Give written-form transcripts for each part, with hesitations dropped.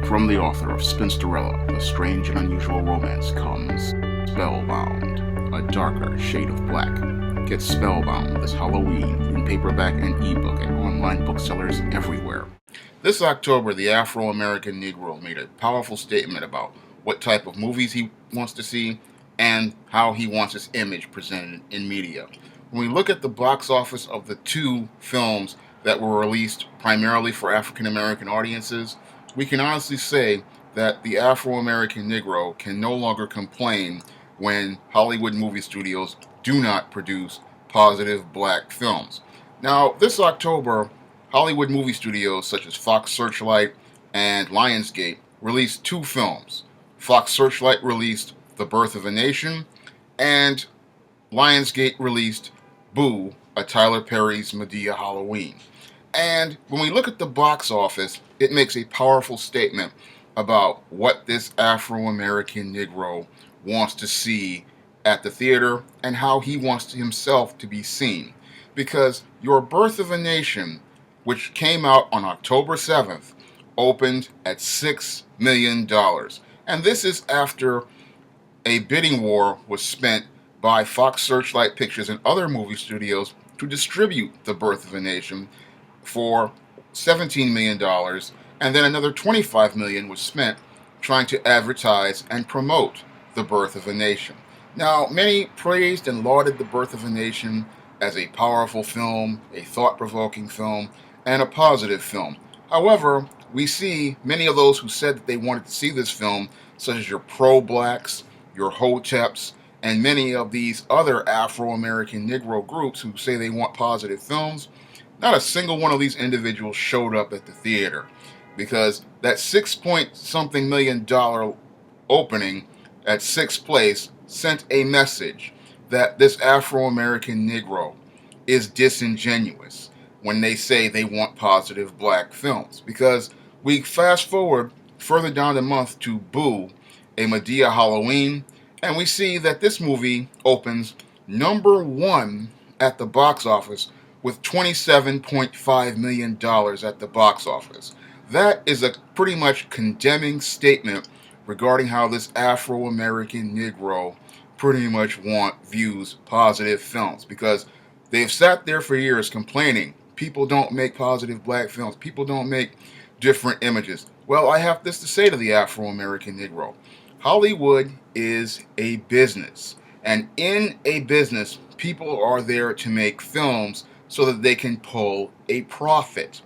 From the author of Spinsterella, A Strange and Unusual Romance comes Spellbound, a darker shade of black. Get Spellbound this Halloween in paperback and ebook at online booksellers everywhere. This October, the Afro-American Negro made a powerful statement about what type of movies he wants to see and how he wants his image presented in media. When we look at the box office of the two films that were released primarily for African American audiences, we can honestly say that the Afro-American Negro can no longer complain when Hollywood movie studios do not produce positive black films. Now, this October, Hollywood movie studios such as Fox Searchlight and Lionsgate released two films. Fox Searchlight released The Birth of a Nation, and Lionsgate released Boo, a Tyler Perry's Madea Halloween. And when we look at the box office, it makes a powerful statement about what this Afro-American Negro wants to see at the theater and how he wants himself to be seen. Because Your Birth of a Nation, which came out on October 7th, opened at $6 million. And this is after a bidding war was spent by Fox Searchlight Pictures and other movie studios to distribute The Birth of a Nation for $17 million, and then another $25 million was spent trying to advertise and promote The Birth of a Nation. Now, many praised and lauded The Birth of a Nation as a powerful film, a thought-provoking film, and a positive film. However, we see many of those who said that they wanted to see this film, such as your pro-blacks, your hoteps, and many of these other Afro-American Negro groups who say they want positive films. Not a single one of these individuals showed up at the theater, because that $6-point-something million opening at Sixth Place sent a message that this Afro-American Negro is disingenuous when they say they want positive black films. Because we fast forward further down the month to Boo, a Madea Halloween, and we see that this movie opens number one at the box office with $27.5 million at the box office. That is a pretty much condemning statement regarding how this Afro-American Negro pretty much views positive films, because they've sat there for years complaining people don't make positive black films, people don't make different images. Well, I have this to say to the Afro-American Negro. Hollywood is a business, and in a business, people are there to make films so that they can pull a profit.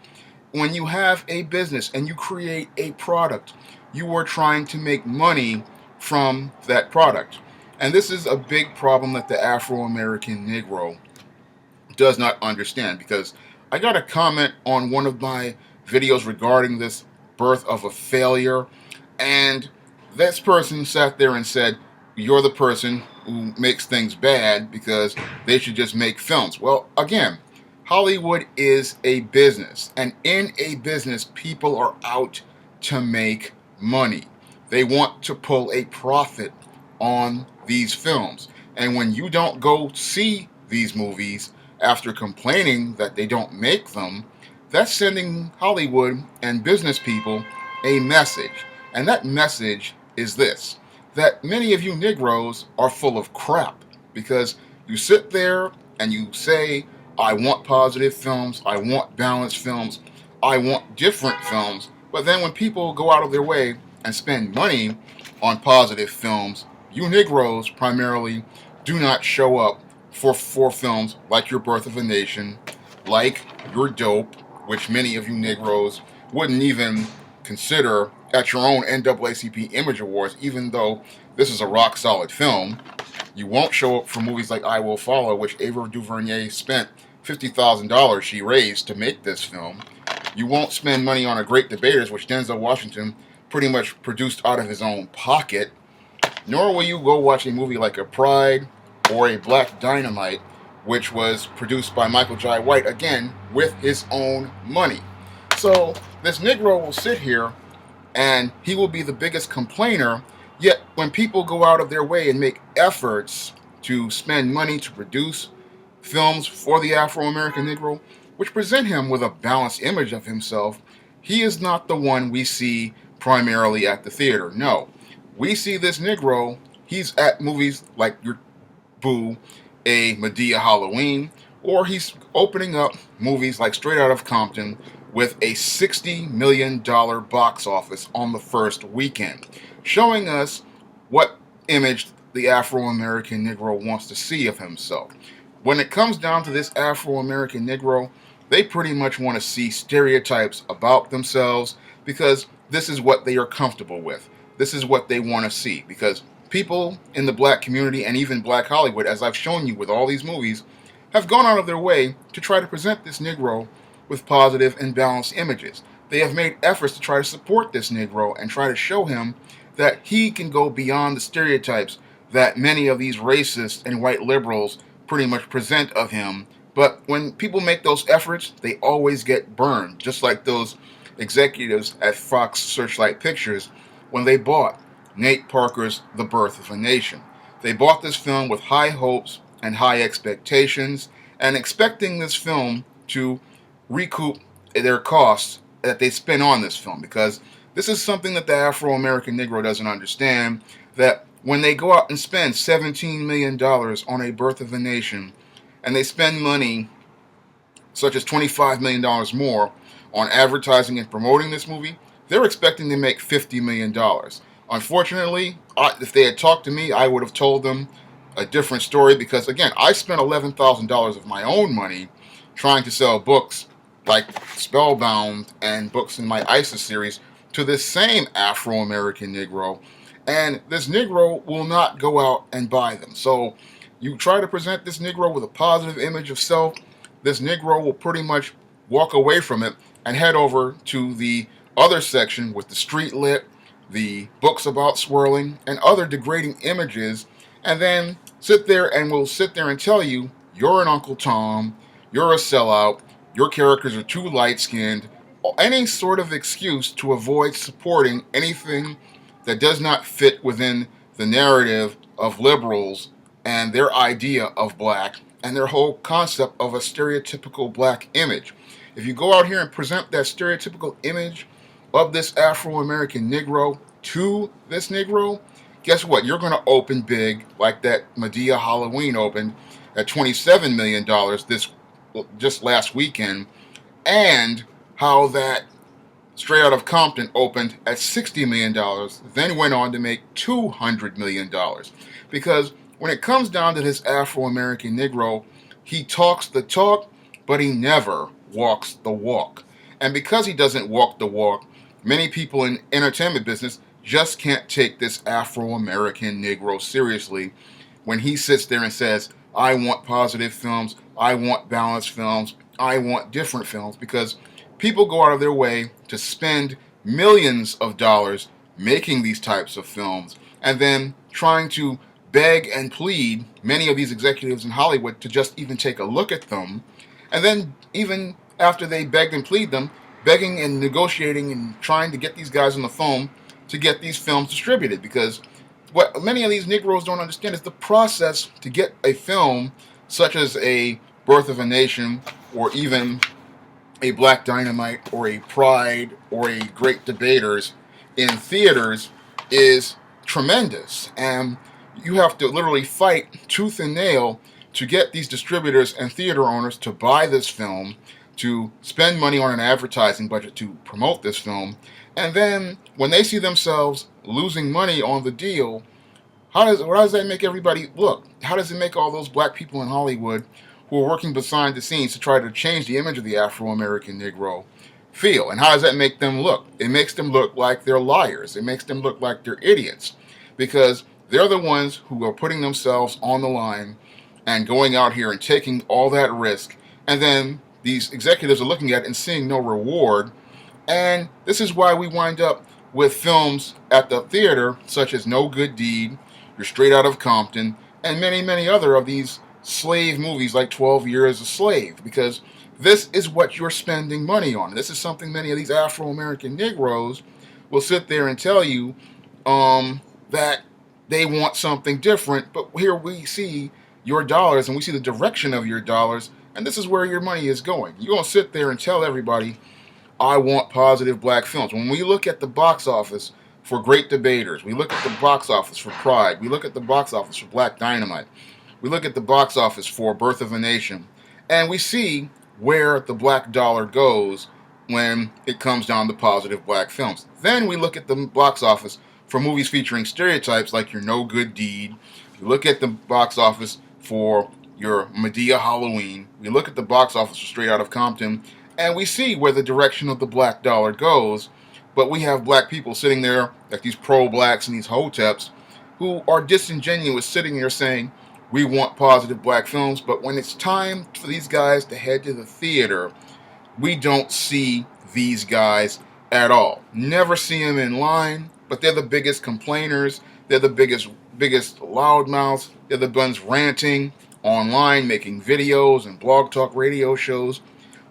When you have a business and you create a product, you are trying to make money from that product. And this is a big problem that the Afro-American Negro does not understand, because I got a comment on one of my videos regarding this birth of a failure, and this person sat there and said, you're the person who makes things bad because they should just make films. Well, again, Hollywood is a business, and in a business, people are out to make money. They want to pull a profit on these films. And when you don't go see these movies after complaining that they don't make them, that's sending Hollywood and business people a message. And that message is this: that many of you Negroes are full of crap, because you sit there and you say, I want positive films, I want balanced films, I want different films, but then when people go out of their way and spend money on positive films, you Negroes primarily do not show up for films like Your Birth of a Nation, like You're Dope, which many of you Negroes wouldn't even consider at your own NAACP Image Awards, even though this is a rock-solid film. You won't show up for movies like I Will Follow, which Ava DuVernay spent $50,000 she raised to make this film. You won't spend money on A Great Debaters, which Denzel Washington pretty much produced out of his own pocket. Nor will you go watch a movie like A Pride or a Black Dynamite, which was produced by Michael Jai White, again, with his own money. So this Negro will sit here and he will be the biggest complainer, yet when people go out of their way and make efforts to spend money to produce films for the Afro-American Negro, which present him with a balanced image of himself, he is not the one we see primarily at the theater. No, we see this Negro. He's at movies like your Boo, a Medea Halloween, or he's opening up movies like Straight Outta Compton with a $60 million box office on the first weekend, showing us what image the Afro American Negro wants to see of himself. When it comes down to this Afro American Negro, they pretty much want to see stereotypes about themselves because this is what they are comfortable with. This is what they want to see because people in the black community and even black Hollywood, as I've shown you with all these movies, have gone out of their way to try to present this Negro with positive and balanced images. They have made efforts to try to support this Negro and try to show him that he can go beyond the stereotypes that many of these racists and white liberals pretty much present of him. But when people make those efforts, they always get burned, just like those executives at Fox Searchlight Pictures when they bought Nate Parker's The Birth of a Nation. They bought this film with high hopes and high expectations and expecting this film to recoup their costs that they spent on this film because this is something that the Afro-American Negro doesn't understand, that when they go out and spend $17 million on A Birth of a Nation and they spend money such as $25 million more on advertising and promoting this movie, they're expecting to make $50 million. Unfortunately, if they had talked to me, I would have told them a different story because, again, I spent $11,000 of my own money trying to sell books like Spellbound and books in my ISIS series to this same Afro-American Negro, and this Negro will not go out and buy them. So you try to present this Negro with a positive image of self, this Negro will pretty much walk away from it and head over to the other section with the street lit, the books about swirling, and other degrading images, and then sit there and tell you, you're an Uncle Tom, you're a sellout, your characters are too light-skinned, any sort of excuse to avoid supporting anything that does not fit within the narrative of liberals and their idea of black and their whole concept of a stereotypical black image. If you go out here and present that stereotypical image of this Afro-American Negro to this Negro, guess what? You're going to open big like that Medea Halloween opened at $27 million just last weekend, and how that Straight Outta Compton opened at $60 million, then went on to make $200 million. Because when it comes down to this Afro-American Negro, he talks the talk, but he never walks the walk. And because he doesn't walk the walk, many people in entertainment business just can't take this Afro-American Negro seriously when he sits there and says, I want positive films, I want balanced films, I want different films, because people go out of their way to spend millions of dollars making these types of films and then trying to beg and plead many of these executives in Hollywood to just even take a look at them. And then even after they begged and plead them, begging and negotiating and trying to get these guys on the phone to get these films distributed. Because what many of these Negroes don't understand is the process to get a film such as A Birth of a Nation or even a Black Dynamite or a Pride or a Great Debaters in theaters is tremendous. And you have to literally fight tooth and nail to get these distributors and theater owners to buy this film, to spend money on an advertising budget to promote this film. And then when they see themselves losing money on the deal, how does that make everybody look? How does it make all those black people in Hollywood who are working behind the scenes to try to change the image of the Afro-American Negro feel? And how does that make them look? It makes them look like they're liars. It makes them look like they're idiots, because they're the ones who are putting themselves on the line and going out here and taking all that risk. And then these executives are looking at it and seeing no reward. And this is why we wind up with films at the theater such as No Good Deed, You're Straight Out of Compton, and many, many other of these slave movies like 12 Years a Slave, because this is what you're spending money on. This is something many of these Afro-American Negroes will sit there and tell you that they want something different, but here we see your dollars and we see the direction of your dollars, and this is where your money is going. You're going to sit there and tell everybody I want positive black films. When we look at the box office for Great Debaters, we look at the box office for Pride, we look at the box office for Black Dynamite, we look at the box office for Birth of a Nation, and we see where the black dollar goes when it comes down to positive black films. Then we look at the box office for movies featuring stereotypes like your No Good Deed. We look at the box office for your Medea Halloween. We look at the box office for Straight Outta Compton, and we see where the direction of the black dollar goes. But we have black people sitting there, like these pro-blacks and these hoteps, who are disingenuous, sitting there saying, we want positive black films, but when it's time for these guys to head to the theater, we don't see these guys at all. Never see them in line, but they're the biggest complainers. They're the biggest loudmouths. They're the ones ranting online, making videos and blog talk radio shows,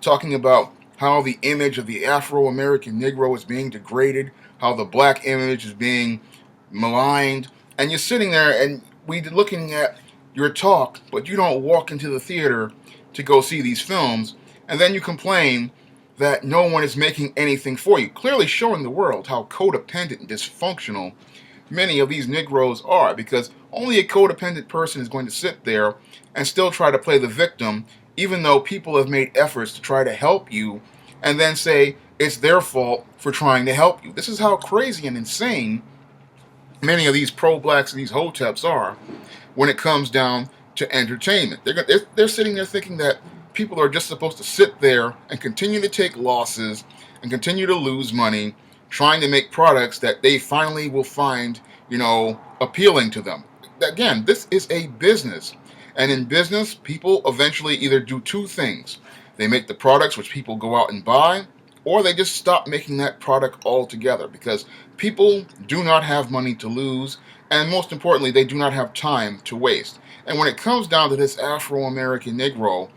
talking about how the image of the Afro-American Negro is being degraded, how the black image is being maligned. And you're sitting there and we're looking at your talk, but you don't walk into the theater to go see these films, and then you complain that no one is making anything for you, clearly showing the world how codependent and dysfunctional many of these Negroes are, because only a codependent person is going to sit there and still try to play the victim, even though people have made efforts to try to help you, and then say it's their fault for trying to help you. This is how crazy and insane many of these pro-blacks and these hoteps are when it comes down to entertainment. They're sitting there thinking that people are just supposed to sit there and continue to take losses and continue to lose money trying to make products that they finally will find, appealing to them. Again, this is a business. And in business, people eventually either do two things. They make the products which people go out and buy, or they just stop making that product altogether, because people do not have money to lose, and most importantly, they do not have time to waste. And when it comes down to this Afro-American Negro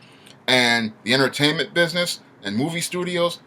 and the entertainment business and movie studios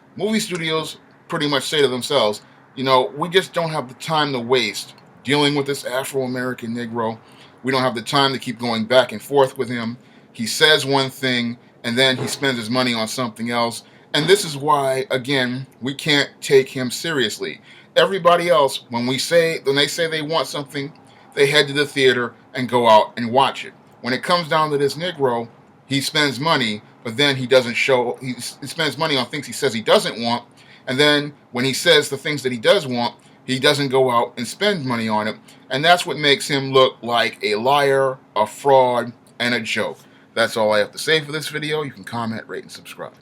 pretty much say to themselves, we just don't have the time to waste dealing with this Afro-American Negro. We don't have the time to keep going back and forth with him. He says one thing, and then he spends his money on something else. And this is why, again, we can't take him seriously. Everybody else, when they say they want something, they head to the theater and go out and watch it. When it comes down to this Negro, he spends money, but then he spends money on things he says he doesn't want, and then when he says the things that he does want, he doesn't go out and spend money on it, and that's what makes him look like a liar, a fraud, and a joke. That's all I have to say for this video. You can comment, rate, and subscribe.